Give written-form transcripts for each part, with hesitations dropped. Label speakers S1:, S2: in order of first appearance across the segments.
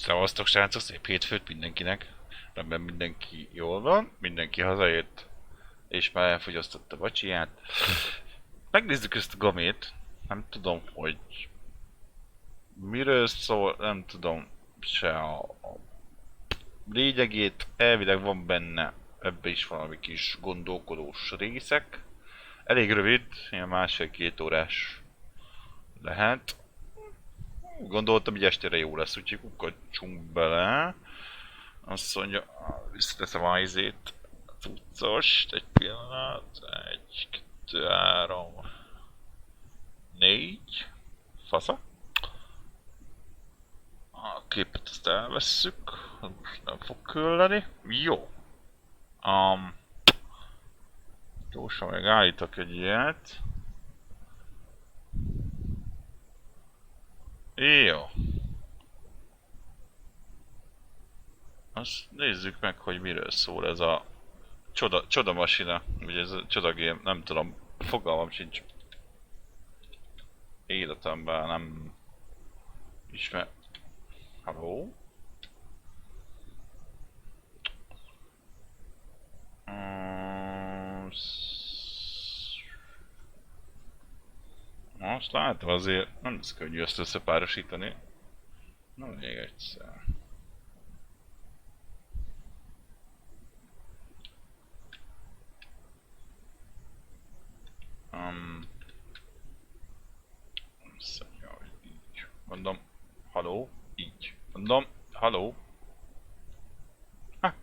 S1: Szevasztok srácok, szép hétfőt mindenkinek. Remélem mindenki jól van, mindenki hazajött, és már elfogyasztotta a vacsiját. Megnézzük ezt a gamét. Nem tudom, hogy miről szól, nem tudom se a lényegét. Elvileg van benne ebbe is valami kis gondolkodós részek. Elég rövid, ilyen másfél-két órás lehet. Gondoltam, hogy estére jó lesz, úgyhogy kukkacsunk bele. Azt mondja, visszateszem a izét, a cuccost, egy pillanat, 1, 2, 3, 4, fasza. A képet ezt elvesszük, most nem fog küldeni. Jó. Gyorsan meg állítok egy ilyet. Jó. Azt nézzük meg, hogy miről szól ez a csoda masina, vagy ez a csoda game, nem tudom, fogalmam sincs. Életemben nem ismer. Halló? Most látom, azért nem lesz könnyű ezt összepárosítani. Na még egyszer. Szedja, hogy így. Mondom, haló, így. Mondom, haló.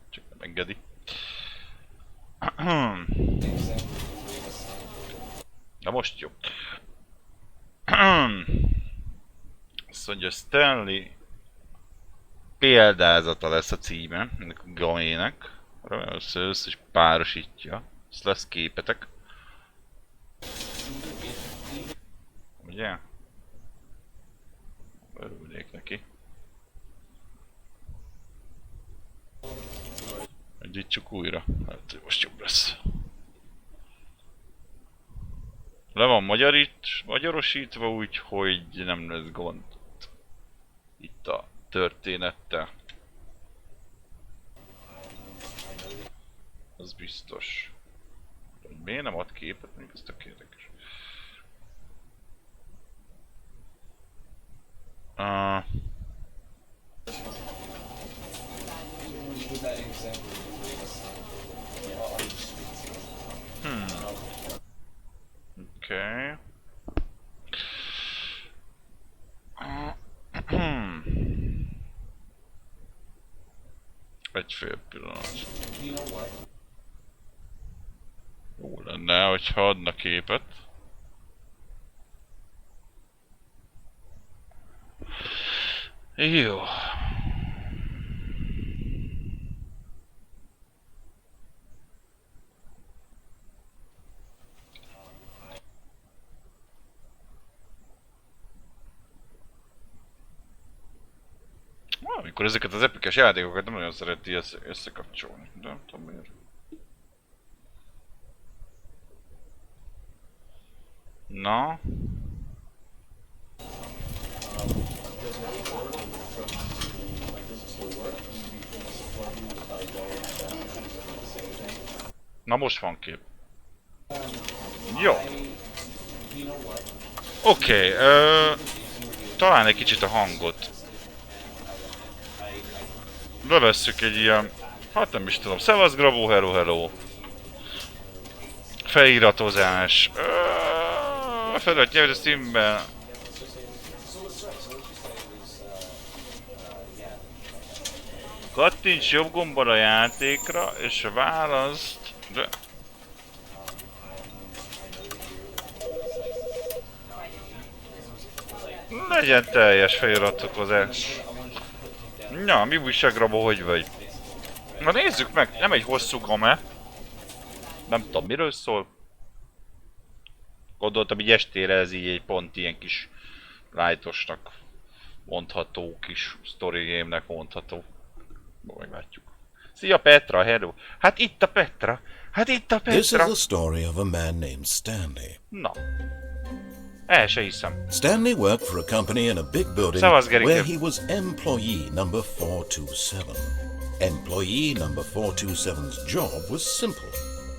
S1: Csak nem engedi. Na most jó. Azt mondja, Stanley példázata lesz a címe ennek a gamének. Remélem össze is párosítja. Ezt lesz képetek. Ugye? Örülnék neki. Egyítsuk újra. Hát most jobb lesz. Le van magyarosítva úgy, hogy nem lesz gond itt a történettel. Az biztos. Hogy miért nem ad képet? Még ez tök érdekes. Oké. Egy fél pillanat. Jó lenne, hogyha adna képet. Jó. Amikor ezeket az epikes játékokat nem nagyon szereti összekapcsolni, de nem tudom miért. Na. Na most van kép. Jó. Oké, talán egy kicsit a hangot. Bevesszük egy ilyen, hát nem is tudom, szevasz Grabó, hello hello. Feliratozás. Felett nyelv a Steamben. Kattints jobb gombbal a játékra, és választ, de... Legyen teljes feliratkozás. Na, mi újság, Grabó, hogy vagy? Na nézzük meg, nem egy hosszú game. Nem tudom miről szól. Gondoltam, hogy estére ez így egy pont ilyen kis lightosnak mondható, kis story game-nek mondható. Meglátjuk. Szia Petra, hello! Hát itt a Petra! Hát itt a Petra!
S2: This is the story of a man named Stanley.
S1: Na. El se hiszem.
S2: Stanley worked for a company in a big building where he was employee number 427. Employee number 427's job was simple.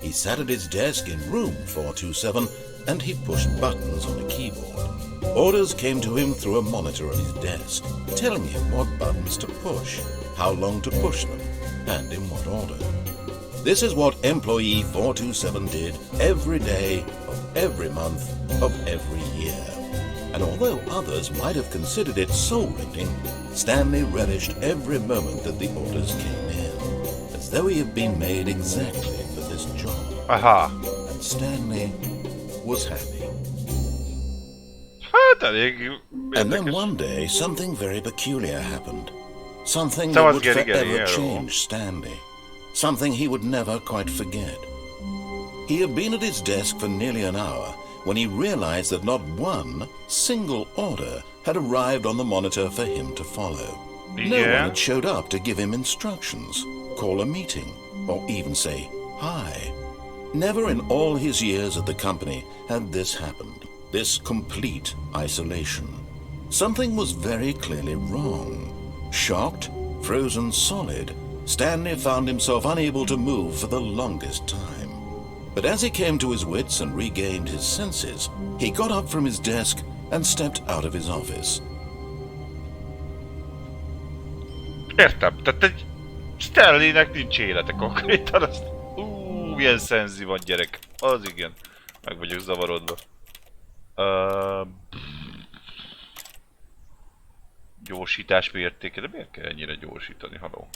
S2: He sat at his desk in room 427 and he pushed buttons on a keyboard. Orders came to him through a monitor on his desk, telling him what buttons to push, how long to push them, and in what order. This is what employee 427 did every day of every month of every year. And although others might have considered it soul-rending, Stanley relished every moment that the orders came in, as though he had been made exactly for this job.
S1: Aha.
S2: And Stanley was happy. And then one day, something very peculiar happened. Something that would forever change Stanley. Something he would never quite forget. He had been at his desk for nearly an hour when he realized that not one single order had arrived on the monitor for him to follow. No one had showed up to give him instructions, call a meeting, or even say hi. Never in all his years at the company had this happened, this complete isolation. Something was very clearly wrong. Shocked, frozen solid, Stanley found himself unable to move for the longest time. But as he came to his wits and regained his senses, he got up from his desk and stepped out of his office.
S1: Értem, tehát egy Stanleynek nincs élete konkrétan, azt... milyen szenzi van gyerek. Az igen. Meg vagyok zavarodva. Gyorsítás mértéke, de miért kell ennyire gyorsítani, haló?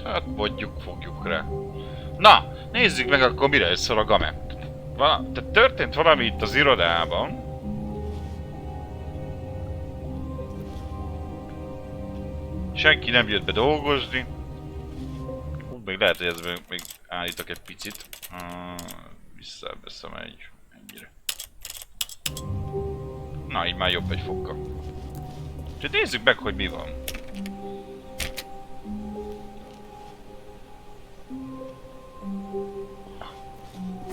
S1: Hát mondjuk, fogjuk rá. Na, nézzük meg akkor mire szól a game. Tehát történt valami itt az irodában. Senki nem jött be dolgozni. Még lehet, hogy ez még állítok egy picit. Visszaveszem ennyire. Na, így már jobb egy fokkal. Úgyhogy nézzük meg, hogy mi van.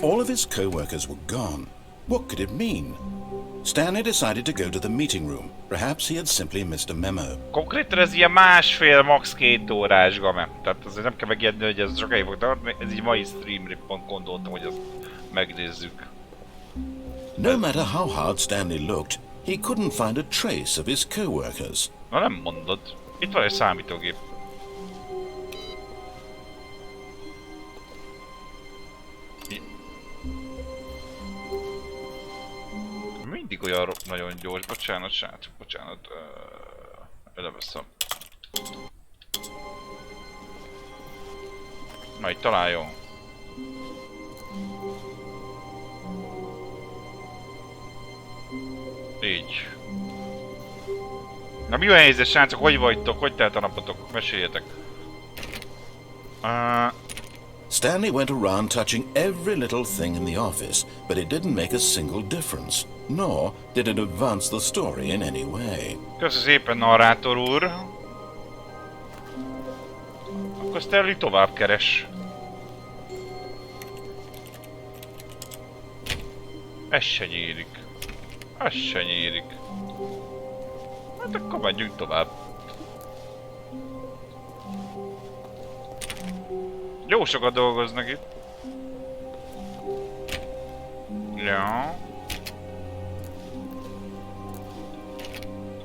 S2: All of his co-workers were gone. What could it mean? Stanley decided to go to the meeting room. Perhaps he had simply missed a memo.
S1: Konkrétan ez ilyen másfél, max. 2 órás game. Tehát azért nem kell megijedni, hogy ez sokáig fog tartani. Ez így mai streamre pont gondoltam, hogy ezt megnézzük.
S2: No matter how hard Stanley looked, he couldn't find a trace of his co-workers.
S1: Na nem mondod. Itt van egy számítógép. Mindig olyan nagyon gyors. Bocsánat, srácok, bocsánat. Eleveszem. Na, itt találjon. Így. Na mi a helyzet, srácok? Hogy vagytok? Hogy telt a napotok? Meséljetek.
S2: Stanley went around touching every little thing in the office, but it didn't make a single difference, nor did it advance the story in any way.
S1: Köszi szépen, narrátor úr. Akkor Stanley tovább keres. Ez se nyílik. Ez se nyílik. Hát akkor menjünk tovább. Jó sokat dolgoznak itt. Ja.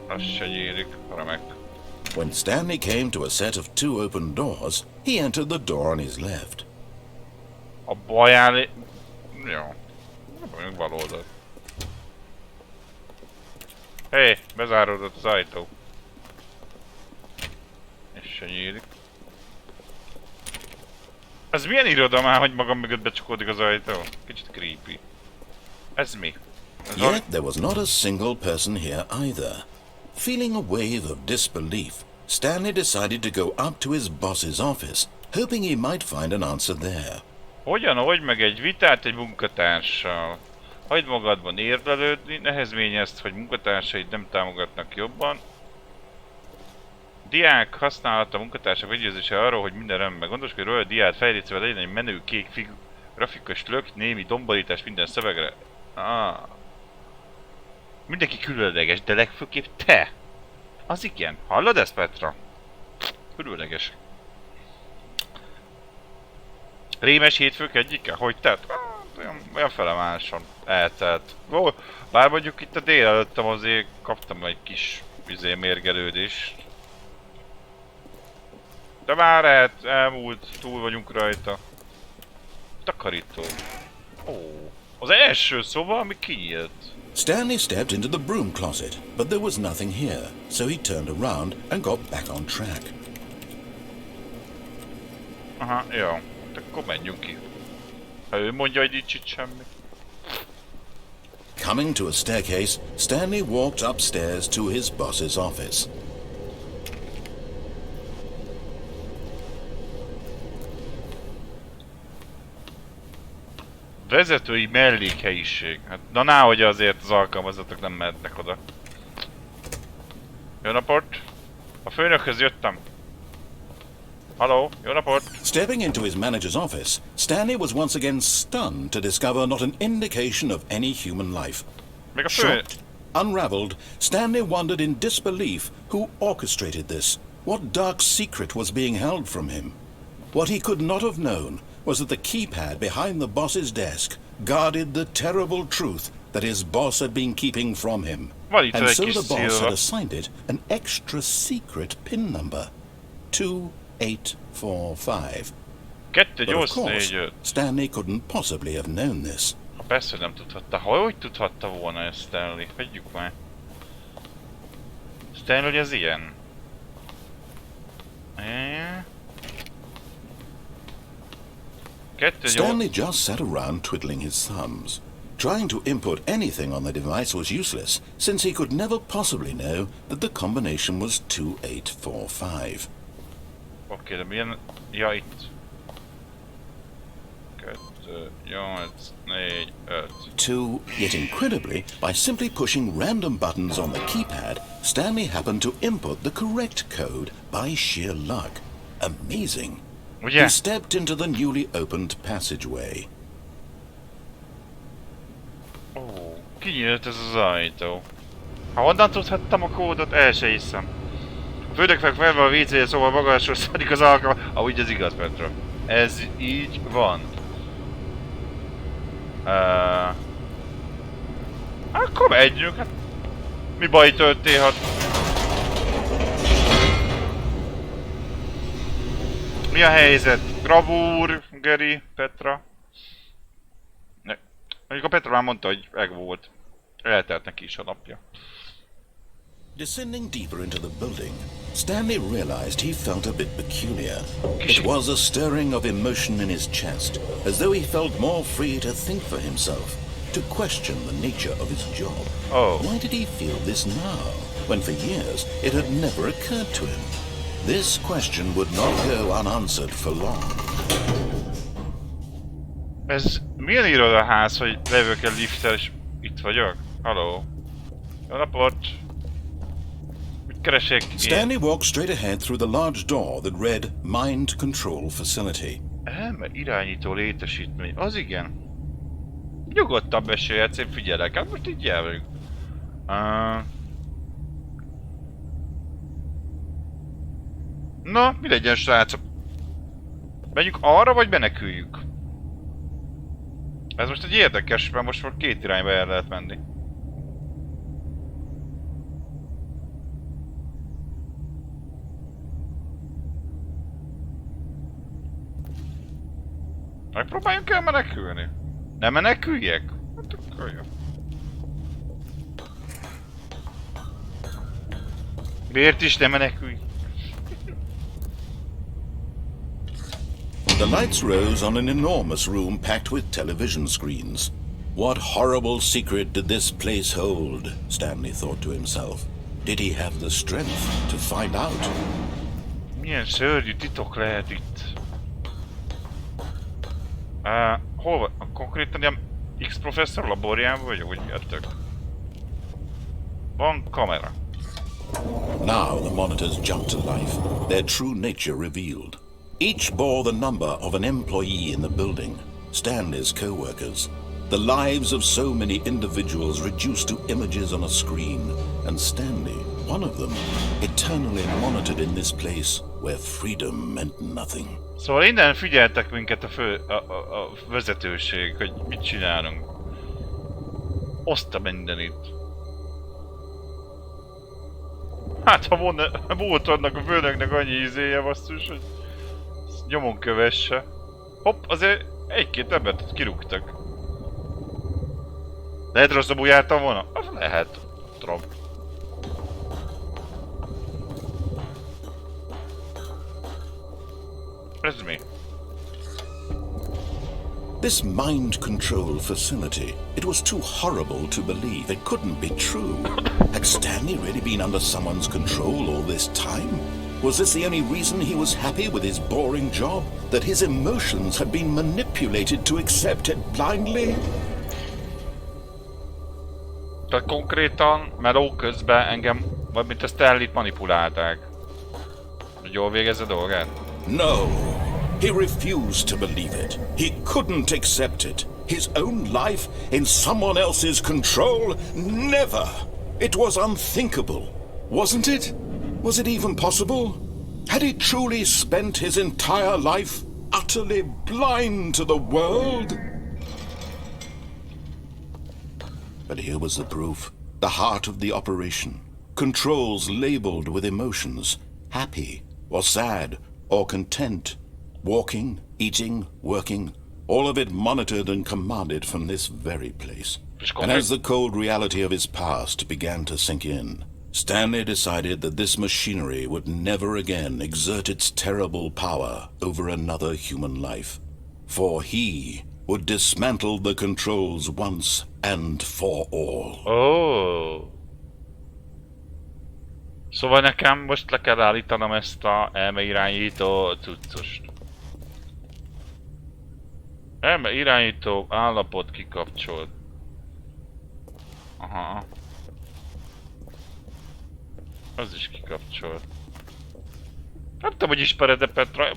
S1: Az se nyílik, remek.
S2: When Stanley came to a set of 2 open doors, he entered the door on his left.
S1: A bal állé... Jó. Vagyunk bal oldalt. Hé, bezáródott az ajtó. Ez se nyílik. Ez milyen iroda már, hogy magam mögött becsukódik az ajtó? Kicsit creepy. Ez mi?
S2: Yet there was not a single person here either. Feeling a wave of disbelief, Stanley decided to go up to his boss's office, hoping he might find an answer there.
S1: Hogyan oldj meg egy vitát egy munkatársal? Hagyd magadban érvelődni, nehezményezd, hogy munkatársaid nem támogatnak jobban. Diák használata munkatársak meggyőzése arról, hogy minden rendben. Gondoskodj róla, hogy diát fejlesztve legyen egy menő kék Grafikus lök, némi domborítás minden szövegre. Ah. Mindenki különleges, de legfőképp te! Az igen. Hallod ezt, Petra? Különleges. Rémes hétfők egyike? Hogy tett? Olyan felemáson eltelt. Ó, bár mondjuk itt a délelőttem azért kaptam egy kis mérgelődést. De már elmúlt, túl vagyunk rajta. Takarító. Ó, az első szoba, ami kinyílt.
S2: Stanley stepped into the broom closet, but there was nothing here, so he turned around and got back on track.
S1: Aha, jó. Akkor menjünk ki. Ha ő mondja, hogy nincs itt semmi.
S2: Coming to a staircase, Stanley walked upstairs to his boss's office.
S1: Vezetői mellékhelyiség. Hát, na náhogy azért az alkalmazottak nem mehetnek oda. Jó napot! A főnökhöz jöttem. Halló, jó napot!
S2: Stepping into his manager's office, Stanley was once again stunned to discover not an indication of any human life.
S1: Még a fő...
S2: Shocked, unraveled, Stanley wondered in disbelief who orchestrated this. What dark secret was being held from him? What he could not have known was that the keypad behind the boss's desk guarded the terrible truth that his boss had been keeping from him. And so the boss had assigned it an extra secret PIN number. 2845. But of course, Stanley couldn't possibly have known this.
S1: Persze nem tudhatta. Hogy tudhatta volna ezt, Stanley? Hagyjuk már. Stanley, hogy ez ilyen?
S2: Stanley just sat around twiddling his thumbs. Trying to input anything on the device was useless, since he could never possibly know that the combination was 2845.
S1: Oké, de milyen... Ja, itt. 2, 8, 4, 5.
S2: Yet incredibly, by simply pushing random buttons on the keypad, Stanley happened to input the correct code by sheer luck. Amazing.
S1: Ugye?
S2: He stepped into the newly opened passageway.
S1: Ó, kinyílt ez az ajtó. Ha honnan tudhattam a kódot, el se hiszem. A főnök felve a WC-je, szóval magasról szadik az alkalmat. Ahogy ez igaz, Petra. Ez így van. Akkor menjünk, hát. Mi baj történhet? Mi a helyzet? Gravúr, Geri, Petra? Ne. Mondjuk a Petra már mondta, hogy megvolt. Eltelt neki is a napja.
S2: Descending deeper into the building, Stanley realized he felt a bit peculiar. It was a stirring of emotion in his chest, as though he felt more free to think for himself, to question the nature of his job.
S1: Oh.
S2: Why did he feel this now, when for years it had never occurred to him? This question would not go unanswered for long.
S1: Ez milyen irodaház, hogy levők el lifttel és itt vagyok? Halló? Jó napot! Mit keresek én?
S2: Stanley walked straight ahead through the large door that read Mind Control Facility.
S1: Irányító létesítmény. Az igen. Nyugodtan beszélhetsz, én figyelek. Hát most így elvegyünk. Na, mi legyen, srácok? Menjünk arra, vagy meneküljük? Ez most egy érdekes, mert most már két irányba el lehet menni. Megpróbáljunk el menekülni? Nem meneküljek? Hát akkor jó. Miért is nem menekülj?
S2: The lights rose on an enormous room packed with television screens. What horrible secret did this place hold? Stanley thought to himself. Did he have the strength to find out?
S1: Milyen szörnyű titok lehet itt? Hol van? Konkrétan ilyen X-professzor laborjában vagyok, vagy mi a tök? Van kamera.
S2: Now the monitors jumped to life, their true nature revealed. Each bore the number of an employee in the building. Stanley's co-workers, the lives of so many individuals reduced to images on a screen, and Stanley, one of them, eternally monitored in this place where freedom meant nothing.
S1: Szóval innen figyeltek minket a vezetőség, hogy mit csinálunk. Oszta mindenit. Hát ha volt annak a főnöknek annyi izéje basszus, hogy nyomon kövesse. Hopp, azért egy-két embert kirúgtak. Lehet rosszabbul jártam volna? Az lehet. Trump. Ez mi?
S2: This mind control facility, it was too horrible to believe. It couldn't be true. Had Stanley really been under someone's control all this time? Was this the only reason he was happy with his boring job? That his emotions had been manipulated to accept it blindly?
S1: Tehát konkrétan meló közben engem, vagy mint a Stanley-t manipulálták. Hogy jól végezze dolgát?
S2: No. He refused to believe it. He couldn't accept it. His own life in someone else's control? Never! It was unthinkable. Wasn't it? Was it even possible? Had he truly spent his entire life utterly blind to the world? But here was the proof. The heart of the operation. Controls labeled with emotions. Happy, or sad, or content. Walking, eating, working, all of it monitored and commanded from this very place. And as the cold reality of his past began to sink in, Stanley decided that this machinery would never again exert its terrible power over another human life. For he would dismantle the controls once and for all.
S1: Oh. Szóval nekem most le kell állítanom ezt a elmeirányító cuccost. Elmeirányító állapot kikapcsolt. Aha. Az is kikapcsolt. Nem tudom, hogy ismered-e Petra.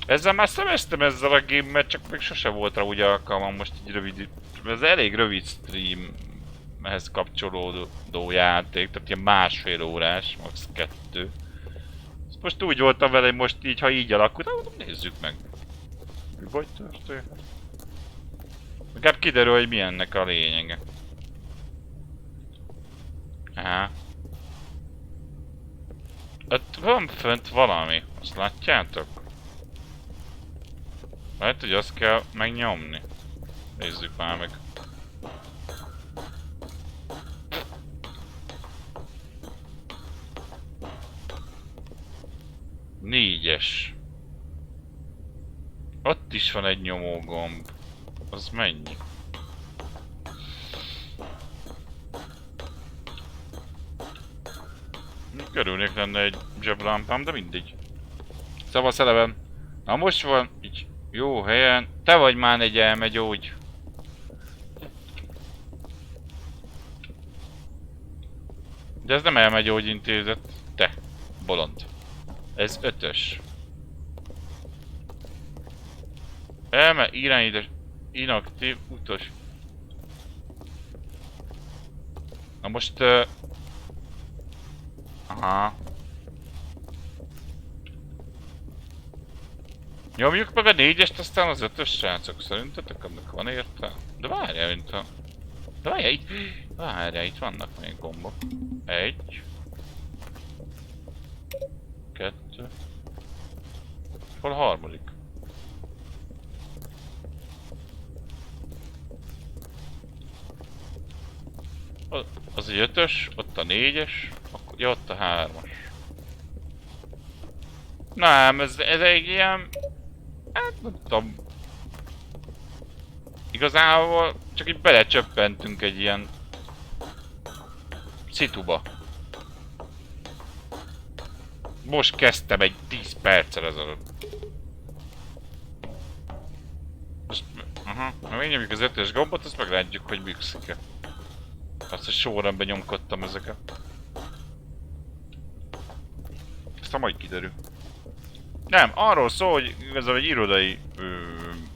S1: Ezzel már szemeztem ezzel a game-met, csak még sose volt rá úgy alkalmam most így rövid... Ez elég rövid streamhez kapcsolódó játék, tehát ilyen másfél órás, max. 2. Most úgy voltam vele, hogy most így, ha így alakult, nézzük meg. Mi vagy történt? Inkább kiderül, hogy mi ennek a lényege. Aha. Ott van fönt valami, azt látjátok? Lehet, hogy azt kell megnyomni. Nézzük már meg. Négyes. Ott is van egy nyomógomb. Az mennyi? Körülnék lenne egy zseblámpám, de mindegy. Szavasz eleven. Na most van, így jó helyen. Te vagy már egy elmegyógy. De ez nem elmegyógyintézet. Te, bolond. Ez 5-ös. Elme irányítás inaktív utas. Na most... Aha. Nyomjuk meg a 4-est, aztán az 5-ös, srácok. Szerintetek annak van értelme? De várjál, mint a... De várjál, itt... Várjál, itt vannak még gombok. 1. 2. Hol a harmadik? Az egy 5-ös, ott a 4-es, akkor ja, ott a 3-as. Nem, ez egy ilyen... Hát nem tudom. Igazából csak így belecsöppentünk egy ilyen... szituba. Most kezdtem egy 10 perccel ezelőtt. Most... Aha, ha megnyomjuk az 5-ös gombot, azt meglátjuk, hogy működik-e. Azt, hogy sorrendben nyomkodtam ezeket. Aztán majd kiderül. Nem, arról szól, hogy igazából egy irodai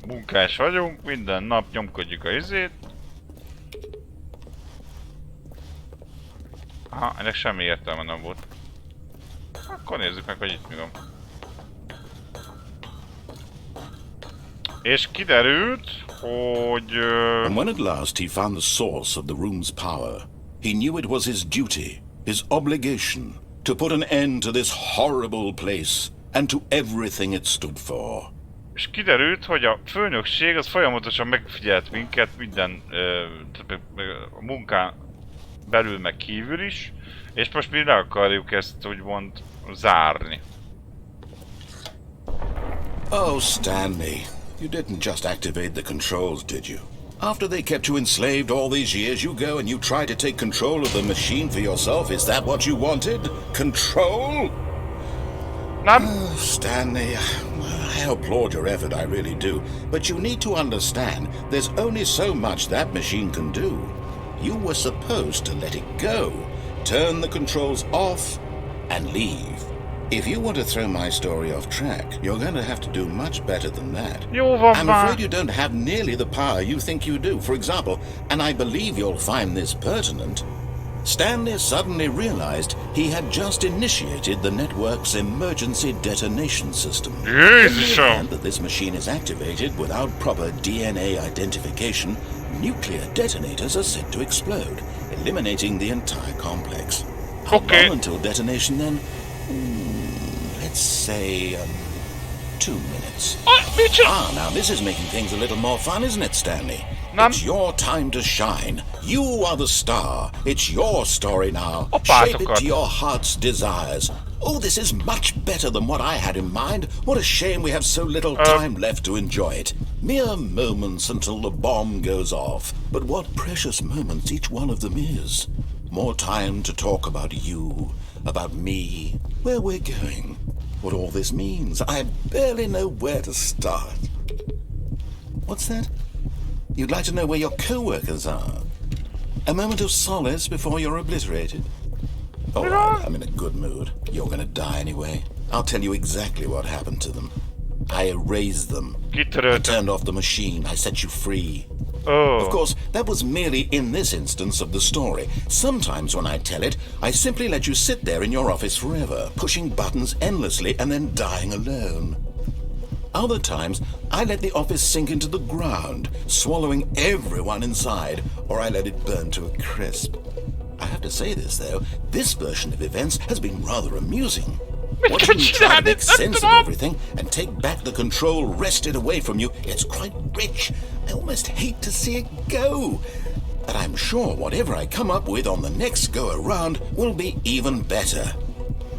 S1: munkás vagyunk, minden nap nyomkodjuk a izét. Aha, ennek semmi értelme nem volt. Akkor nézzük meg, hogy itt mi van. És kiderült, hogy...
S2: And when at last he found the source of the room's power, he knew it was his duty, his obligation, to put an end to this horrible place and to everything it stood for.
S1: És kiderült, hogy a főnökség az folyamatosan megfigyelt minket minden a munkán belül meg kívül is, és most mi le akarjuk ezt úgymond zárni.
S2: Oh, Stanley, you didn't just activate the controls, did you? After they kept you enslaved all these years, you go and you try to take control of the machine for yourself? Is that what you wanted? Control? Oh, Stanley, I applaud your effort, I really do. But you need to understand, there's only so much that machine can do. You were supposed to let it go, turn the controls off, and leave. If you want to throw my story off track, you're going to have to do much better than that. I'm afraid you don't have nearly the power you think you do. For example, and I believe you'll find this pertinent, Stanley suddenly realized he had just initiated the network's emergency detonation system. In the event that this machine is activated without proper DNA identification, nuclear detonators are set to explode, eliminating the entire complex. How long until detonation then? Let's say 2 minutes. Now this is making things a little more fun, isn't it, Stanley? It's your time to shine. You are the star. It's your story now. Shape it to your heart's desires. Oh, this is much better than what I had in mind. What a shame we have so little time left to enjoy it. Mere moments until the bomb goes off. But what precious moments each one of them is. More time to talk about you, about me, where we're going, what all this means. I barely know where to start. What's that? You'd like to know where your co-workers are? A moment of solace before you're obliterated? All right, I'm in a good mood. You're gonna die anyway. I'll tell you exactly what happened to them. I erased them. I turned off the machine. I set you free. Of course, that was merely in this instance of the story. Sometimes when I tell it, I simply let you sit there in your office forever, pushing buttons endlessly and then dying alone. Other times, I let the office sink into the ground, swallowing everyone inside, or I let it burn to a crisp. I have to say this, though, this version of events has been rather amusing. Watching you try to make sense of everything and take back the control wrested away from you, it's quite rich. I almost hate to see it go. But I'm sure whatever I come up with on the next go-around will be even better.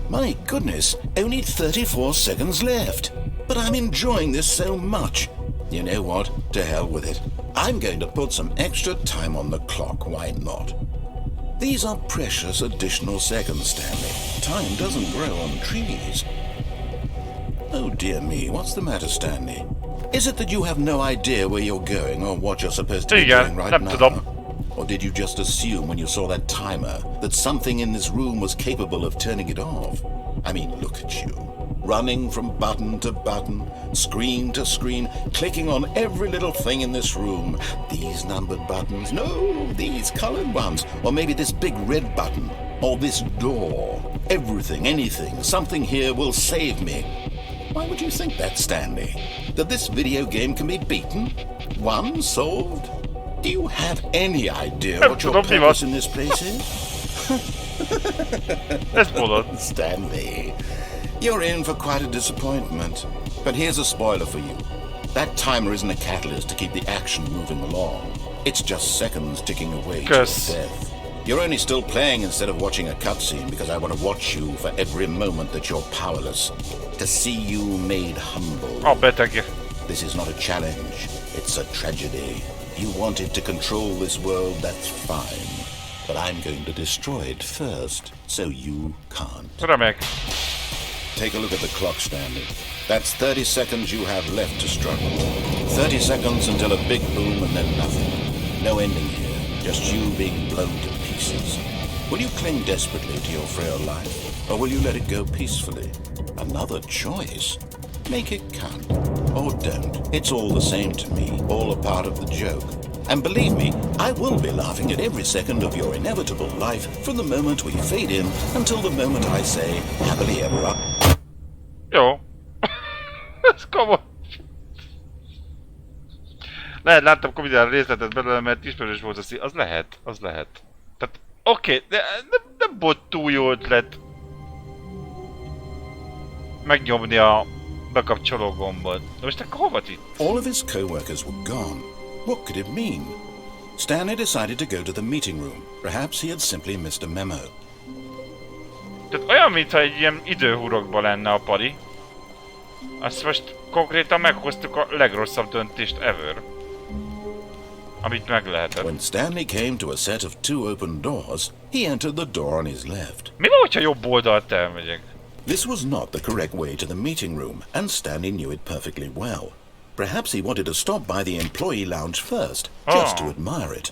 S2: My goodness, only 34 seconds left. But I'm enjoying this so much. You know what? To hell with it. I'm going to put some extra time on the clock, why not? These are precious additional seconds, Stanley. Time doesn't grow on trees. Oh dear me, what's the matter, Stanley? Is it that you have no idea where you're going or what you're supposed to be doing right now? Or did you just assume when you saw that timer that something in this room was capable of turning it off? I mean, look at you. Running from button to button, screen to screen, clicking on every little thing in this room. These numbered buttons, no, these colored ones. Or maybe this big red button, or this door. Everything, anything, something here will save me. Why would you think that, Stanley? That this video game can be beaten? Won? Solved? Do you have any idea what your purpose in this place is? Stanley, you're in for quite a disappointment. But here's a spoiler for you. That timer isn't a catalyst to keep the action moving along. It's just seconds ticking away to your death. You're only still playing instead of watching a cutscene because I want to watch you for every moment that you're powerless. To see you made humble.
S1: Oh, thank you.
S2: This is not a challenge. It's a tragedy. You wanted to control this world, that's fine. But I'm going to destroy it first, so you can't. Take a look at the clock, Stanley. That's 30 seconds you have left to struggle. 30 seconds until a big boom and then nothing. No ending here, just you being blown to pieces. Will you cling desperately to your frail life, or will you let it go peacefully? Another choice. Make it count. Or don't. It's all the same to me, all a part of the joke. And believe me, I will be laughing at every second of your inevitable life from the moment we fade in until the moment I say, happily ever after.
S1: Jó. Ez komoly. Lehet, láttam komedián részletet belőle, mert ismerős volt a szín. Az lehet, az lehet. Tehát, oké, de nem volt túl jó ötlet megnyomni a bekapcsoló gombot. De most akkor hova itt?
S2: All of his co-workers were gone. What could it mean? Stanley decided to go to the meeting room. Perhaps he had simply missed a memo.
S1: Tehát olyan, mintha egy ilyen időhurokban lenne a pari. Azt most konkrétan meghoztuk a legrosszabb döntést ever. Amit meg lehetett.
S2: When Stanley came to a set of 2 open doors, he entered the door on his left.
S1: Mi van, hogyha jobb oldalt elmegyek?
S2: This was not the correct way to the meeting room, and Stanley knew it perfectly well. Perhaps he wanted to stop by the employee lounge first, just to admire it.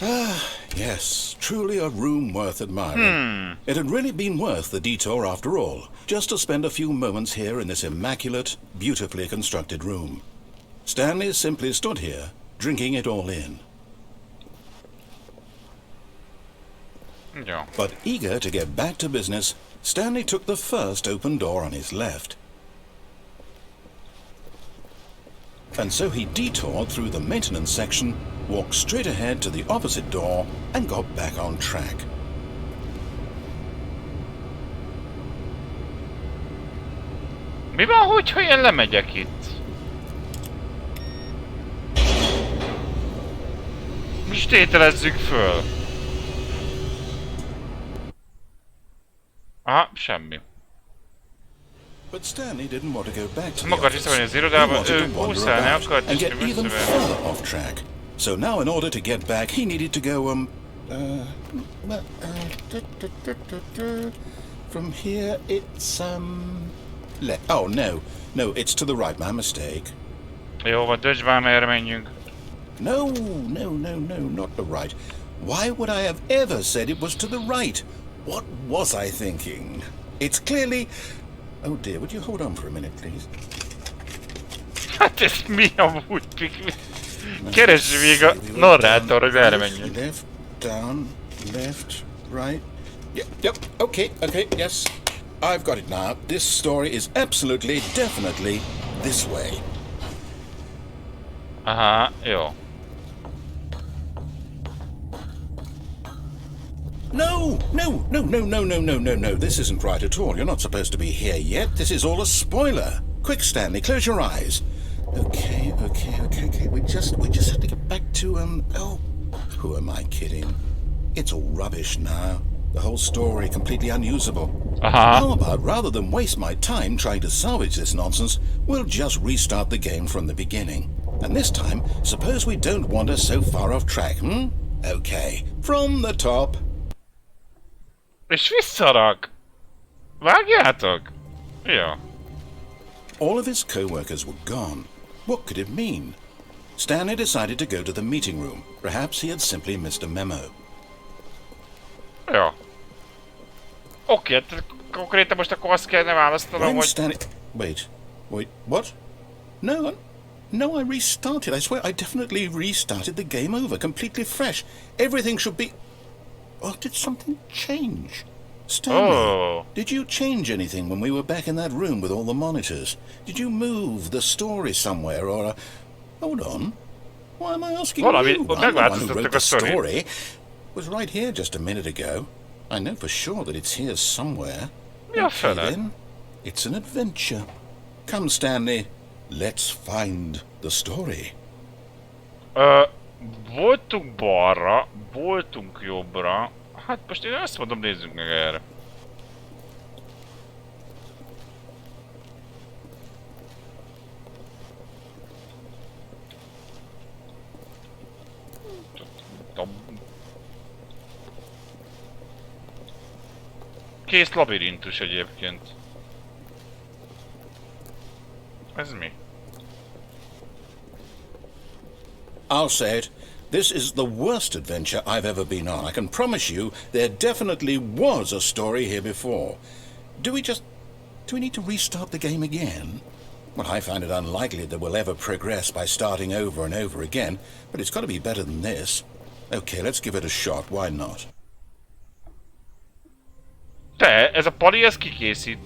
S2: Ah, yes, truly a room worth admiring. It had really been worth the detour after all, just to spend a few moments here in this immaculate, beautifully constructed room. Stanley simply stood here, drinking it all in.
S1: Yeah.
S2: But eager to get back to business, Stanley took the first open door on his left. And so he detoured through the maintenance section, walked straight ahead to the opposite door, and got back on track.
S1: Mi van, hogyha én lemegyek itt? Mi tételezzük föl? Aha, semmi.
S2: But Stanley didn't want to go back to the
S1: Akart
S2: office.
S1: visszamenni az
S2: He
S1: irodába,
S2: wanted
S1: ő
S2: to wander
S1: buszálni
S2: about
S1: akart,
S2: and
S1: és
S2: get
S1: mi
S2: even
S1: összever.
S2: further off track. So now in order to get back, he needed to go, from here it's, left. Oh, no, it's to the right, my mistake.
S1: Jó, van, dönts már, merre menjünk.
S2: No, not the right. Why would I have ever said it was to the right? What was I thinking? It's clearly... Oh dear, would you hold on for a minute, please?
S1: Hát ez mi amúgy, Pikmin? Keresd még a narrátor, hogy merre menjünk.
S2: Left, down, left, right. Yep, okay, yes. I've got it now. This story is absolutely, definitely this way.
S1: Aha, jó.
S2: No. This isn't right at all. You're not supposed to be here yet. This is all a spoiler. Quick, Stanley, close your eyes. Okay. We just have to get back to, oh, who am I kidding? It's all rubbish now. The whole story completely unusable. How about, rather than waste my time trying to salvage this nonsense, we'll just restart the game from the beginning. And this time, suppose we don't wander so far off track, Okay, from the top.
S1: És visszarak! Vágjátok? Jó.
S2: All of his co-workers were gone. What could it mean? Stanley decided to go to the meeting room. Perhaps he had simply missed a memo.
S1: Jó. Oké, konkrétan most akkor azt kellene választanom,
S2: When
S1: hogy...
S2: Stanley... Wait, what? No, I restarted. I swear I definitely restarted the game over, completely fresh. Everything should be... Oh, did something change? Stanley, did you change anything when we were back in that room with all the monitors? Did you move the story somewhere, or... Hold on. Why am I asking you? I'm the one who wrote the story. It was right here just a minute ago. I know for sure that it's here somewhere. Okay, then. It's an adventure. Come, Stanley. Let's find the story.
S1: Voltunk balra, voltunk jobbra. Hát most én azt mondom, nézzük meg erre. Kész labirintus egyébként. Ez mi?
S2: I'll say it. This is the worst adventure I've ever been on. I can promise you there definitely was a story here before. Do we need to restart the game again? Well, I find it unlikely that we'll ever progress by starting over and over again, but it's got to be better than this. Okay, let's give it a shot. Why not?
S1: Te, ez a pali, ez kikészít.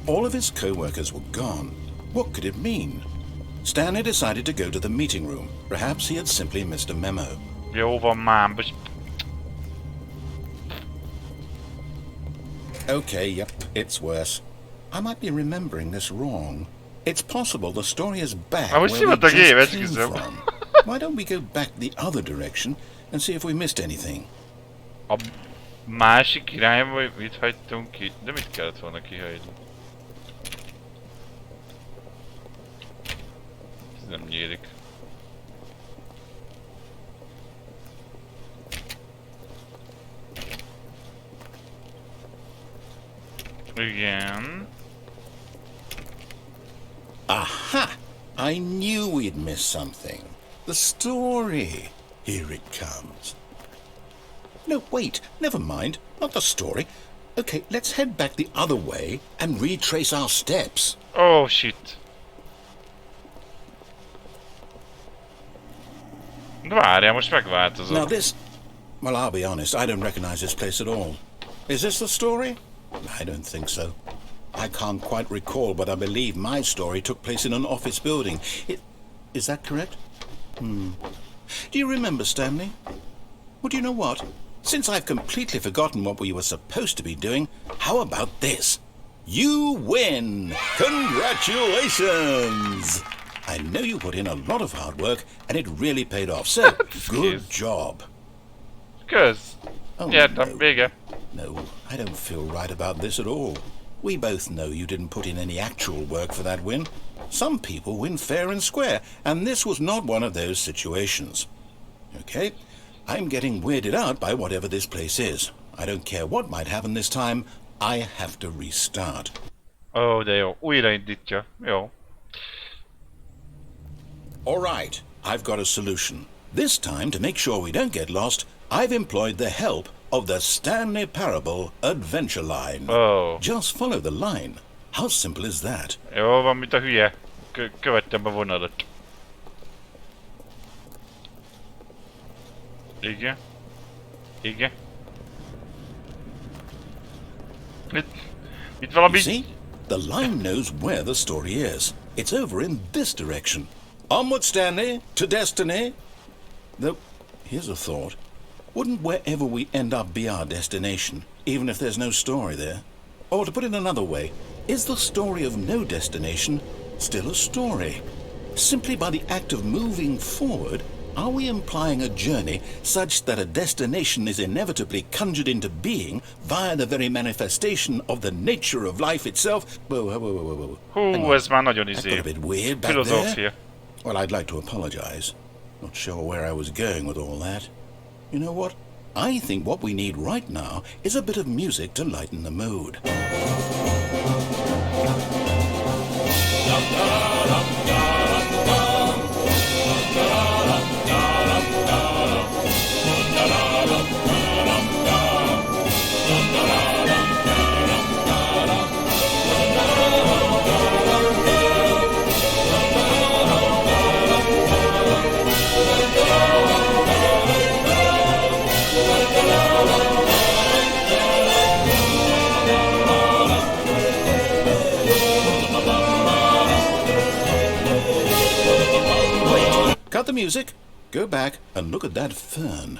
S2: All of his co-workers were gone. What could it mean? Stanley decided to go to the meeting room. Perhaps he had simply missed a memo.
S1: Jó van már,
S2: Okay, yep, it's worse. I might be remembering this wrong. It's possible the story is back where we just came from. Why don't we go back the other direction and see if we missed anything?
S1: A másik irányba mit hagytunk ki? De mit kellett volna kihagyni? Ez nem nyílik. Igen.
S2: Aha! I knew we'd miss something. The story. Here it comes. No, wait. Never mind. Not the story. Okay, let's head back the other way and retrace our steps.
S1: Oh, shit. De várjál, most megváltozott.
S2: Now this... Well, I'll be honest. I don't recognize this place at all. Is this the story? I don't think so. I can't quite recall, but I believe my story took place in an office building. Is that correct? Do you remember, Stanley? Well, do you know what? Since I've completely forgotten what we were supposed to be doing, how about this? You win! Congratulations! I know you put in a lot of hard work, and it really paid off, so good job.
S1: Kösz.
S2: Oh,
S1: Nyertem, vége.
S2: No, I don't feel right about this at all. We both know you didn't put in any actual work for that win. Some people win fair and square, and this was not one of those situations. Okay, I'm getting weirded out by whatever this place is. I don't care what might happen this time, I have to restart.
S1: Oh, de jó. Újraindítja. Jó.
S2: All right, I've got a solution. This time, to make sure we don't get lost, I've employed the help of the Stanley Parable adventure line.
S1: Oh.
S2: Just follow the line. How simple is that?
S1: Jó van, mint a hülye. Követtem a vonalat. Igen. Igen. Itt valami...
S2: You see? The line knows where the story is. It's over in this direction. Onward, Stanley, to destiny. Though, here's a thought. Wouldn't wherever we end up be our destination, even if there's no story there? Or to put it another way, is the story of no destination still a story? Simply by the act of moving forward, are we implying a journey such that a destination is inevitably conjured into being via the very manifestation of the nature of life itself? Whoa.
S1: Hú, ez már nagyon
S2: That got a bit weird back
S1: filozófia.
S2: there. Well, I'd like to apologize. Not sure where I was going with all that. You know what? I think what we need right now is a bit of music to lighten the mood. Cut the music, go back, and look at that fern.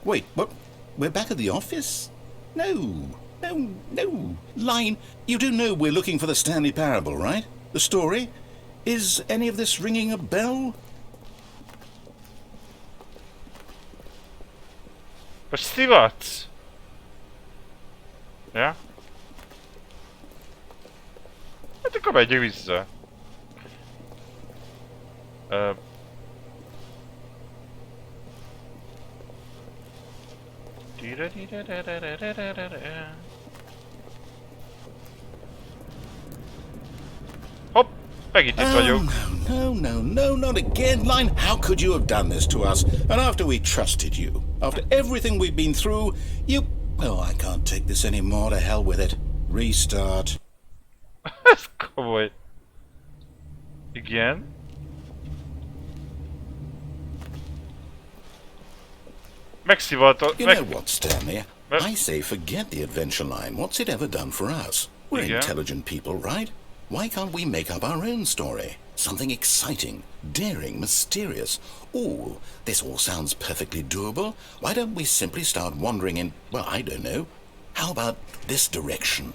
S2: Wait, what? We're back at the office? No. Line, you do know we're looking for the Stanley Parable, right? The story? Is any of this ringing a bell?
S1: Most szivatsz? Ja? Hát akkor megyünk vissza. Hopp! Megint itt vagyok.
S2: No, not again, Line. How could you have done this to us? And after we trusted you, after everything we've been through, you... Oh, I can't take this anymore. To hell with it. Restart.
S1: Ez komoly. Igen. Megszivatott.
S2: You know what, Stanley? I say forget the adventure line. What's it ever done for us? We're intelligent people, right? Why can't we make up our own story? Something exciting, daring, mysterious. Ooh, this all sounds perfectly doable. Why don't we simply start wandering in, well, I don't know. How about this direction?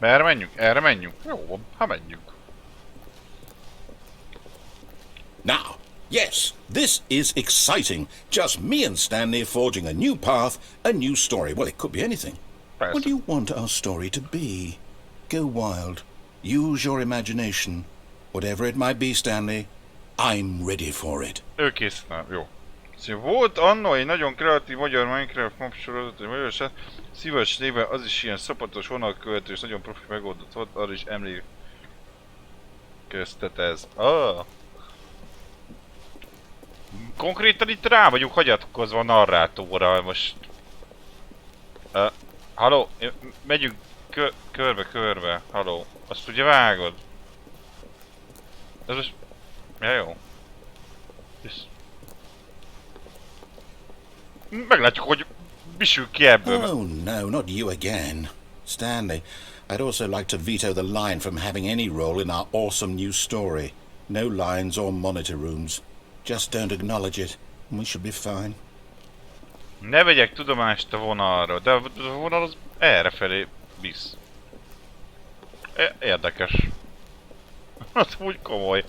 S1: Merre menjünk? Erre menjünk? Jó van, ha menjünk.
S2: Now, yes, this is exciting. Just me and Stanley forging a new path, a new story. Well, it could be anything.
S1: Persze.
S2: What do you want our story to be? Go wild. Use your imagination. Whatever it might be, Stanley, I'm ready for it.
S1: Ő kész már, jó. Szóval volt annó egy nagyon kreatív magyar Minecraft mob sorozat, egy magyar set. Szíves néven az is ilyen szopatos vonalkövető és nagyon profi megoldott volt, arra is emlékeztet ez. Ah. Konkrétan itt rá vagyunk hagyatkozva a narrátorral most. Halló, megyünk körbe, halló. Azt ugye vágod? Ez most... Ja, jó. Meglátjuk, hogy visünk ki ebből.
S2: Oh, no, not you again. Stanley, I'd also like to veto the line from having any role in our awesome new story. No lines or monitor rooms. Just don't acknowledge it, and we should be fine.
S1: Ne vegyek tudomást a vonalról, de a vonal az errefelé visz. Érdekes. Az úgy komoly.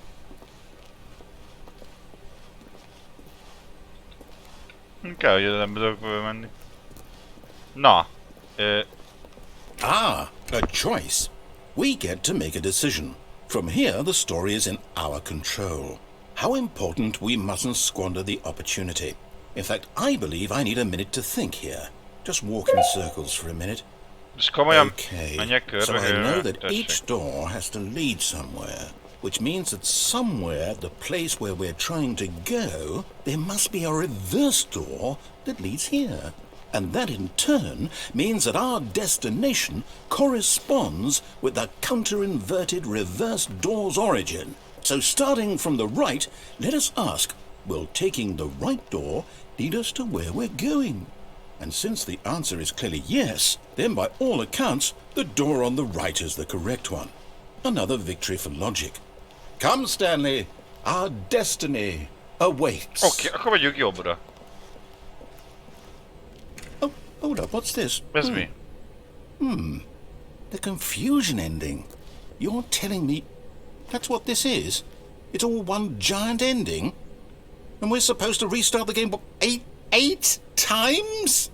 S1: Kell, hogy nem tudok menni. Na.
S2: Ah, a choice. We get to make a decision. From here, the story is in our control. How important we mustn't squander the opportunity. In fact, I believe I need a minute to think here. Just walk in circles for a minute. Okay, so I know that each door has to lead somewhere, which means that somewhere at the place where we're trying to go, there must be a reverse door that leads here. And that in turn means that our destination corresponds with the counter-inverted reverse door's origin. So starting from the right, let us ask, will taking the right door lead us to where we're going? And since the answer is clearly yes, then by all accounts, the door on the right is the correct one. Another victory for logic. Come, Stanley, our destiny awaits.
S1: Okay, akkor megyünk jobbra.
S2: Oh, hold up, what's this?
S1: That's me.
S2: The confusion ending. You're telling me that's what this is? It's all one giant ending? And we're supposed to restart the game, what, eight times?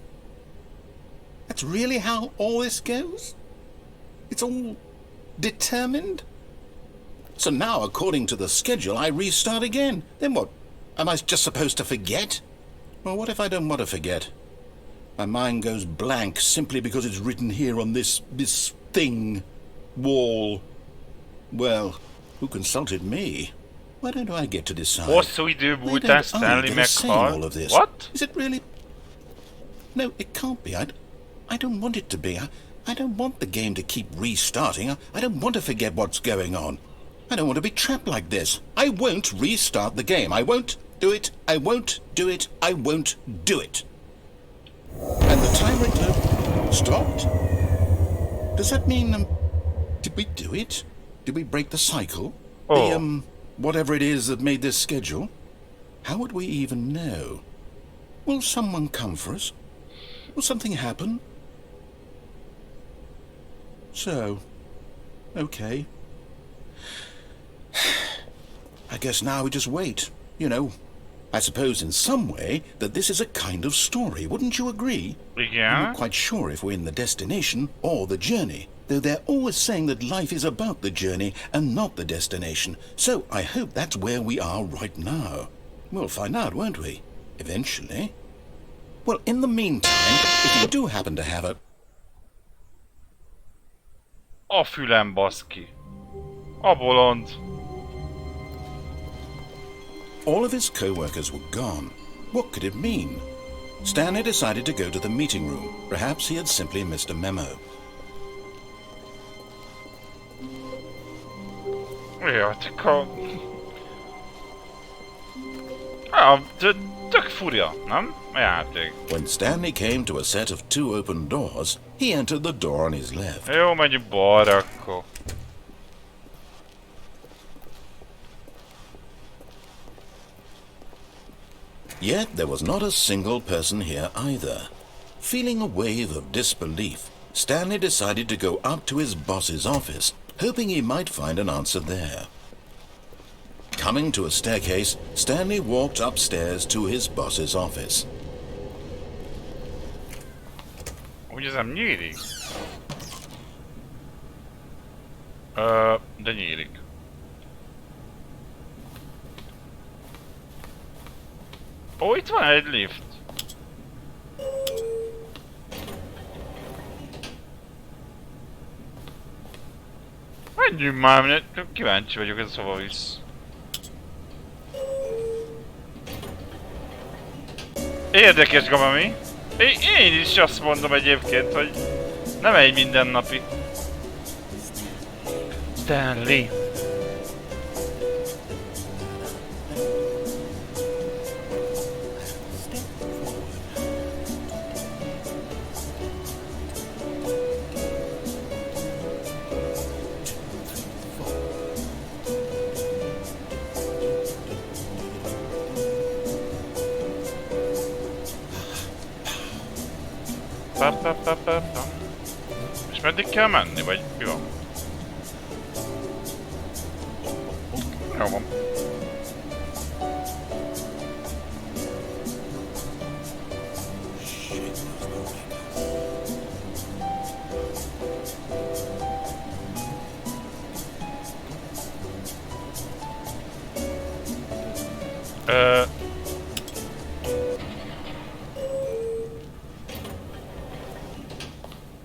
S2: That's really how all this goes? It's all determined? So now, according to the schedule, I restart again. Then what? Am I just supposed to forget? Well, what if I don't want to forget? My mind goes blank simply because it's written here on this thing, wall. Well, who consulted me? Why don't I get to decide?
S1: Hosszú idő múltán Stanley meghalt. What?
S2: Is it really? No, it can't be. I don't want it to be. I don't want the game to keep restarting. I don't want to forget what's going on. I don't want to be trapped like this. I won't restart the game. I won't do it. I won't do it. I won't do it. And the timer stopped? Does that mean, did we do it? Did we break the cycle?
S1: Oh.
S2: The, whatever it is that made this schedule? How would we even know? Will someone come for us? Will something happen? So, okay. I guess now we just wait, you know. I suppose in some way that this is a kind of story, wouldn't you agree?
S1: Yeah.
S2: I'm not quite sure if we're in the destination or the journey, though they're always saying that life is about the journey and not the destination. So I hope that's where we are right now. We'll find out, won't we? Eventually. Well, in the meantime, if you do happen to have a...
S1: A fülem, baszki. A bolond.
S2: All of his co-workers were gone. What could it mean? Stanley decided to go to the meeting room. Perhaps he had simply missed a memo.
S1: Ja, tök furja, nem? A játék.
S2: When Stanley came to a set of 2 open doors, he entered the door on his left.
S1: Jó, menjünk balra akkor.
S2: Yet there was not a single person here either. Feeling a wave of disbelief, Stanley decided to go up to his boss's office, hoping he might find an answer there. Coming to a staircase, Stanley walked upstairs to his boss's office.
S1: Úgy ez nem nyílik? De nyílik. Ó, itt van egy lift. Menjünk már, mert kíváncsi vagyok, ez hova visz. Érdekes, Gamami. Én is azt mondom egyébként, hogy nem egy mindennapi. Stanley. És meddig kell menni, vagy mi van? Jó van.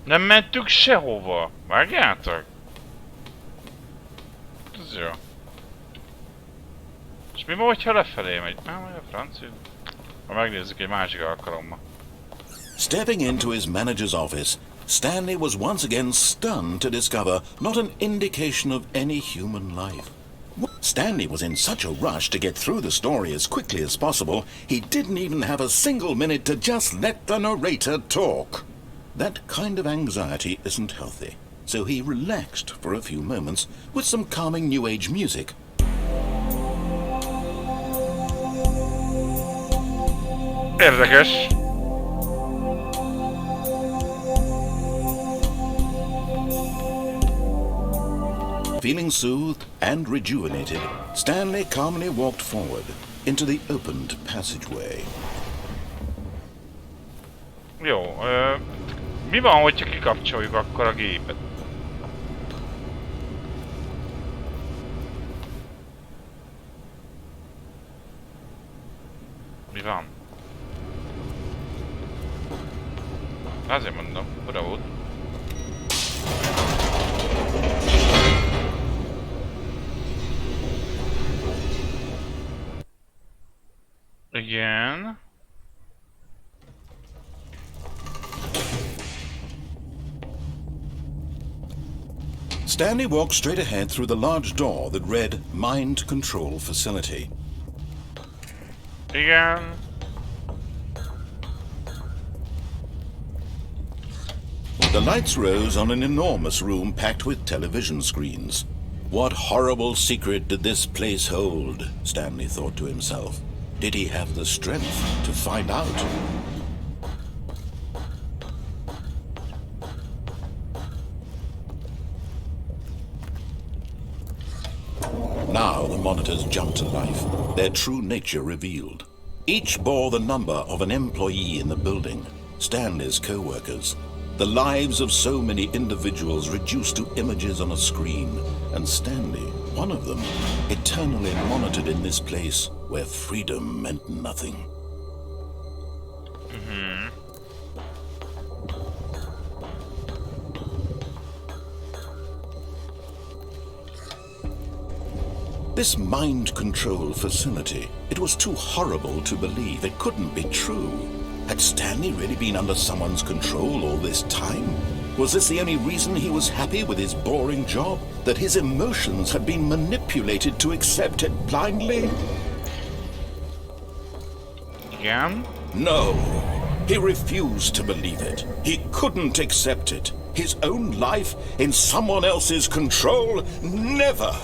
S1: Nem mentünk sehova. Vágjátok? Ez jó. És mi van, hogyha lefelé megy? Majd a francia. Ha megnézzük egy másik alkalommal.
S2: Stepping into his manager's office, Stanley was once again stunned to discover not an indication of any human life. Stanley was in such a rush to get through the story as quickly as possible, he didn't even have a single minute to just let the narrator talk. That kind of anxiety isn't healthy, so he relaxed for a few moments with some calming New Age music.
S1: Érdekes.
S2: Feeling soothed and rejuvenated, Stanley calmly walked forward into the opened passageway.
S1: Jó, mi van, hogyha kikapcsoljuk akkor a gépet? Mi van? Azért mondom, oda volt. Igen.
S2: Stanley walked straight ahead through the large door that read Mind Control Facility.
S1: Igen.
S2: The lights rose on an enormous room packed with television screens. What horrible secret did this place hold? Stanley thought to himself. Did he have the strength to find out? Now the monitors jumped to life, their true nature revealed. Each bore the number of an employee in the building, Stanley's co-workers. The lives of so many individuals reduced to images on a screen, and Stanley, one of them, eternally monitored in this place where freedom meant nothing. This mind control facility, it was too horrible to believe. It couldn't be true. Had Stanley really been under someone's control all this time? Was this the only reason he was happy with his boring job? That his emotions had been manipulated to accept it blindly?
S1: Yeah?
S2: No. He refused to believe it. He couldn't accept it. His own life in someone else's control? Never!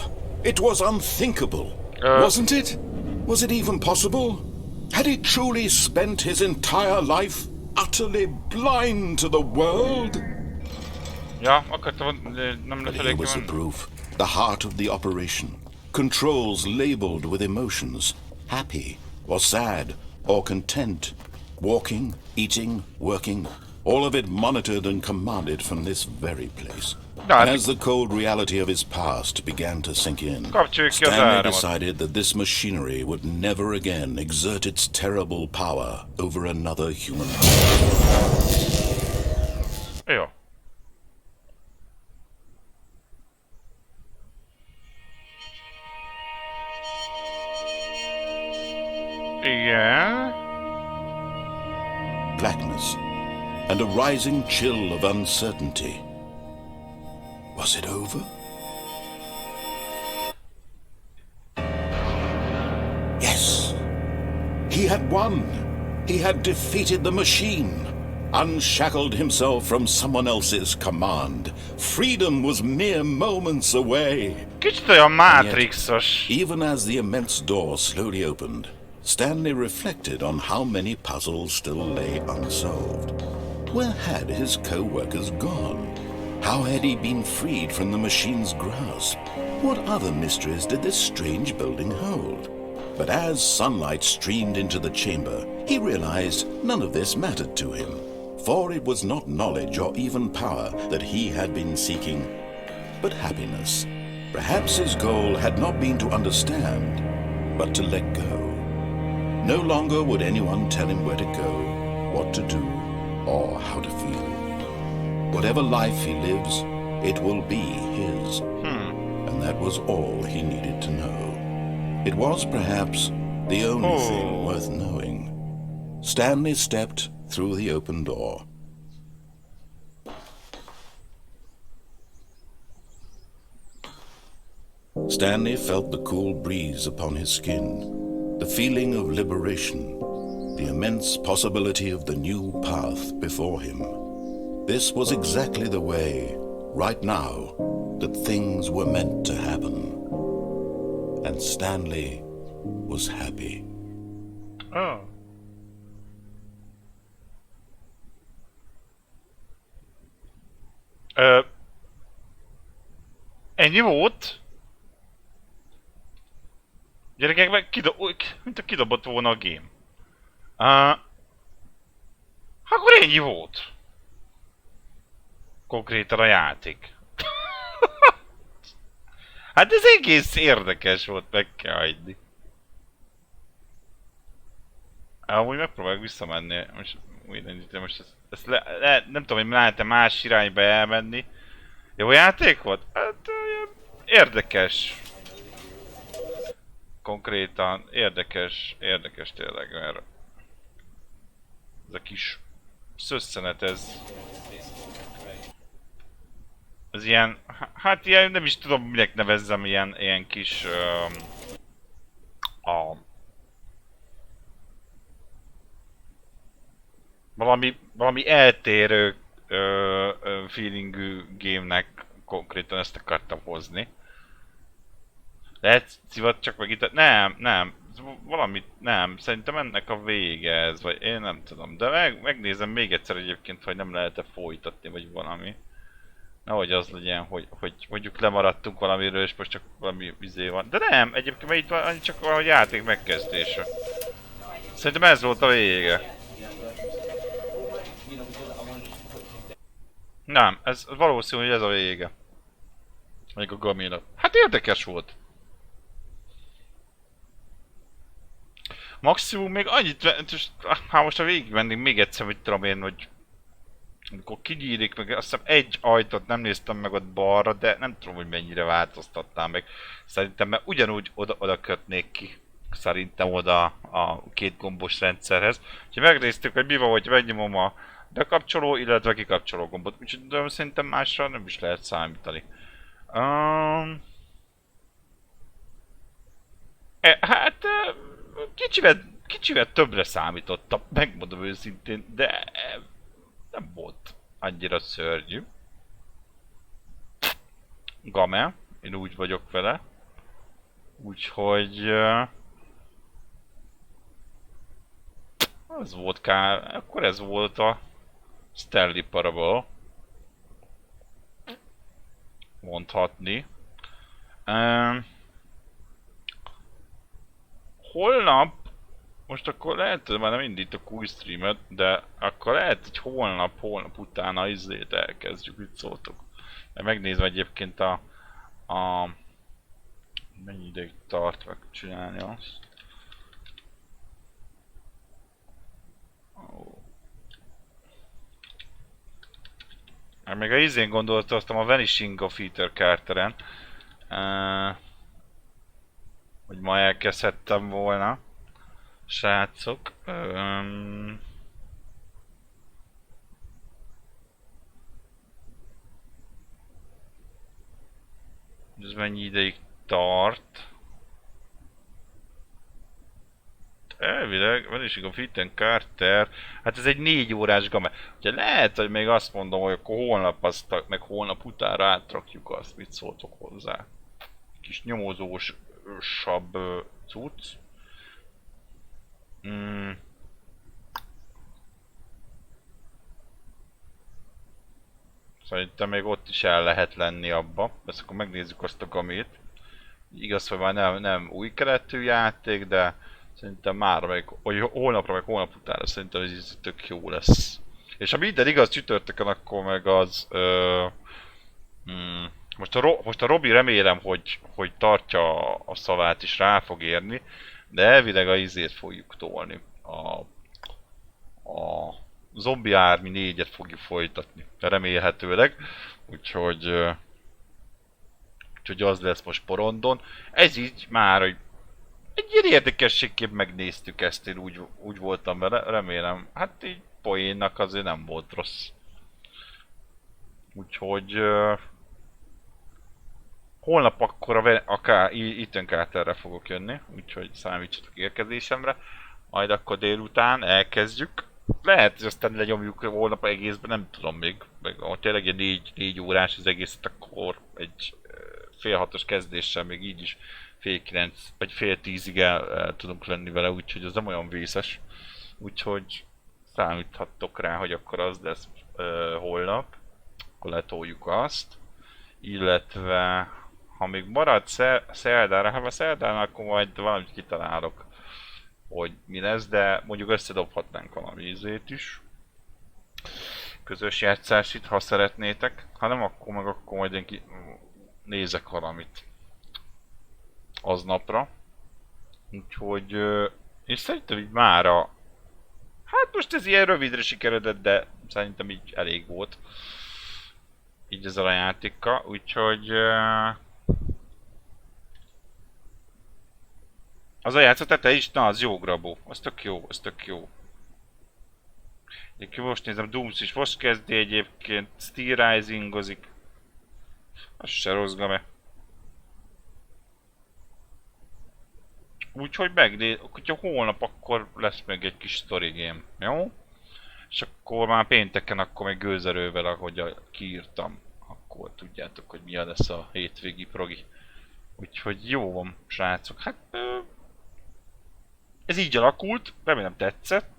S2: It was unthinkable. Wasn't it? Was it even possible? Had he truly spent his entire life utterly blind to the world?
S1: Ja, akartam, nem
S2: Here was the proof. The heart of the operation. Controls labeled with emotions. Happy, or sad, or content. Walking, eating, working. All of it monitored and commanded from this very place. As the cold reality of his past began to sink in, Stanley decided that this machinery would never again exert its terrible power over another human being.
S1: Jó. Igen.
S2: Blackness and a rising chill of uncertainty. Was it over? Yes. He had won. He had defeated the machine. Unshackled himself from someone else's command. Freedom was mere moments away.
S1: Kicsit olyan Matrixos.
S2: Even as the immense door slowly opened, Stanley reflected on how many puzzles still lay unsolved. Where had his co-workers gone? How had he been freed from the machine's grasp? What other mysteries did this strange building hold? But as sunlight streamed into the chamber, he realized none of this mattered to him, for it was not knowledge or even power that he had been seeking, but happiness. Perhaps his goal had not been to understand, but to let go. No longer would anyone tell him where to go, what to do, or how to feel. Whatever life he lives, it will be his. And that was all he needed to know. It was perhaps the only thing worth knowing. Stanley stepped through the open door. Stanley felt the cool breeze upon his skin, the feeling of liberation, the immense possibility of the new path before him. This was exactly the way, right now, that things were meant to happen. And Stanley was happy.
S1: Oh. Ennyi volt? Gyerekek, meg mint a kidobott volna a game. Akkor ennyi volt. Konkrétan a játék. Hát ez egész érdekes volt, meg kell hagyni. Amúgy megpróbálok visszamenni, most ezt nem tudom, hogy lehet-e más irányba elmenni. Jó játék volt? Hát érdekes. Konkrétan érdekes tényleg, mert ez a kis szösszenet ez ilyen, hát ilyen, nem is tudom minek nevezzem, ilyen kis valami eltérő feelingű game-nek konkrétan ezt akartam hozni. Lehet szivat csak meg itt, nem, valamit nem, szerintem ennek a vége ez, vagy én nem tudom, de megnézem még egyszer egyébként, hogy nem lehet-e folytatni, vagy valami. Nehogy az legyen, hogy mondjuk lemaradtunk valamiről, és most csak valami izé van. De nem, egyébként mert itt van csak a játék megkezdése. Szerintem ez volt a vége. Nem, ez valószínű, hogy ez a vége. Még a gaminak. Hát érdekes volt. Maximum még annyit, hát most ha végigmennénk még egyszer, hogy tudom én, hogy amikor kinyílik, meg azt hiszem egy ajtót nem néztem meg ott balra, de nem tudom, hogy mennyire változtattam meg. Szerintem mert ugyanúgy oda kötnék ki. Szerintem oda a két gombos rendszerhez. Úgyhogy megnéztük, hogy mi van, hogy megnyomom a bekapcsoló, illetve kikapcsoló gombot. Úgyhogy szerintem másra nem is lehet számítani. Um, hát kicsivel többre számítottam, megmondom őszintén, de nem volt annyira szörnyű. Game, én úgy vagyok vele. Úgyhogy... ez volt kár... Akkor ez volt a Stanley Parable. Mondhatni. Holnap... Most akkor lehet, hogy már nem indítok új streamet, de akkor lehet, hogy holnap utána izzét elkezdjük, mit szóltok. Mert megnézem egyébként a mennyi ideig tart megcsinálni azt. Hát még a izén gondoltam a Vanishing of Peter Carteren. Hogy ma elkezdhettem volna. Srácok. Ez mennyi ideig tart? Elvileg, Vanishing of Ethan Carter, hát ez egy 4 órás game. Ugye lehet, hogy még azt mondom, hogy akkor holnap azt, meg holnap utára átrakjuk azt, mit szóltok hozzá. Kis nyomozósabb cucc. Szerintem még ott is el lehet lenni abba. Ezt akkor megnézzük azt a gamét. Igaz, hogy már nem új keletű játék, de szerintem már vagy holnapra, meg holnap utána szerintem ez tök jó lesz. És ha minden igaz csütörtökön, akkor meg az... most a Robi remélem, hogy tartja a szavát és rá fog érni, de elvileg a izét fogjuk tolni. A Zombie Army 4-et fogjuk folytatni, remélhetőleg. Úgyhogy az lesz most porondon. Ez így már, hogy egy ilyen érdekességképp megnéztük ezt, én úgy voltam vele, remélem. Hát így poénnak azért nem volt rossz. Úgyhogy... holnap akkor akár Ethan Carterre fogok jönni, úgyhogy számítsatok érkezésemre. Majd akkor délután elkezdjük. Lehet, hogy aztán lenyomjuk holnap egészben, nem tudom még. Meg tényleg egy 4 órás az egészet, akkor egy fél hatos kezdéssel még így is fél 9 vagy fél 10-ig el tudunk lenni vele, úgyhogy ez nem olyan vészes. Úgyhogy számíthattok rá, hogy akkor az lesz holnap. Akkor letoljuk azt. Illetve ha még marad szerdára, hát a szerdán akkor majd valamit kitalálok, hogy mi lesz, de mondjuk összedobhatnánk valami ízét is. Közös játszásit, ha szeretnétek. Ha nem, akkor majd én nézek valamit aznapra. Úgyhogy és szerintem így mára, hát most ez ilyen rövidre sikeredett, de szerintem így elég volt. Így ezzel a játékkal, úgyhogy az a játszat is, na az jó grabó, az tök jó, az tök jó. Egyébként most nézem, Dooms is most kezdi egyébként, Steel Risingozik. Az se rossz game. Úgyhogy hogyha holnap akkor lesz még egy kis story game, jó? És akkor már pénteken akkor még gőzerővel, ahogy kiírtam, akkor tudjátok, hogy milyen lesz a hétvégi progi. Úgyhogy jó van, srácok. Hát ez így alakult, remélem tetszett.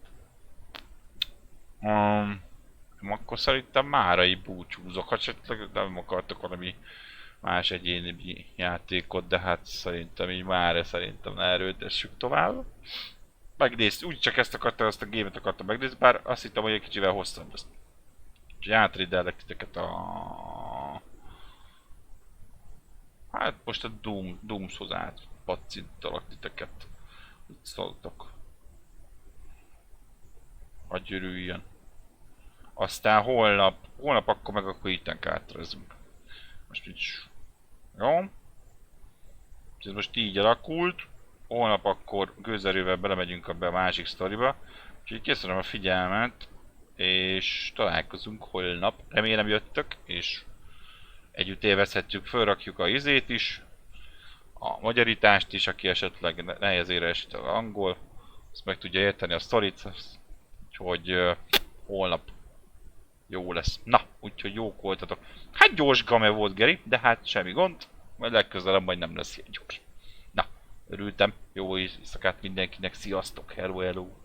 S1: Akkor szerintem mára így búcsúzok, ha esetleg nem akartok valami más egyéni játékot, de hát szerintem így már szerintem ne erőltessük tovább. Megnézd, úgy csak ezt a gémet akartam megnézni, bár azt hittem, hogy egy kicsivel hosszabb lesz. Úgyhogy átridellek titeket hát most a Doomshoz átpacintalak titeket. Itt szóltok. Hagyj örüljön. Aztán holnap akkor meg akkor itten kártyázunk. Most nincs. Jó? Ez most így alakult. Holnap akkor gőzerővel belemegyünk a másik sztoriba. Úgyhogy köszönöm a figyelmet, és találkozunk holnap. Remélem jöttök, és együtt élvezhetjük, felrakjuk a izét is, a magyarítást is, aki esetleg nehezére esik az angol, azt meg tudja érteni a sztorit, úgyhogy holnap jó lesz. Na, úgyhogy jók voltatok. Hát gyors game volt, Geri, de hát semmi gond, majd legközelebb majd nem lesz ilyen gyors. Na, örültem, jó éjszakát mindenkinek, sziasztok, hello hello!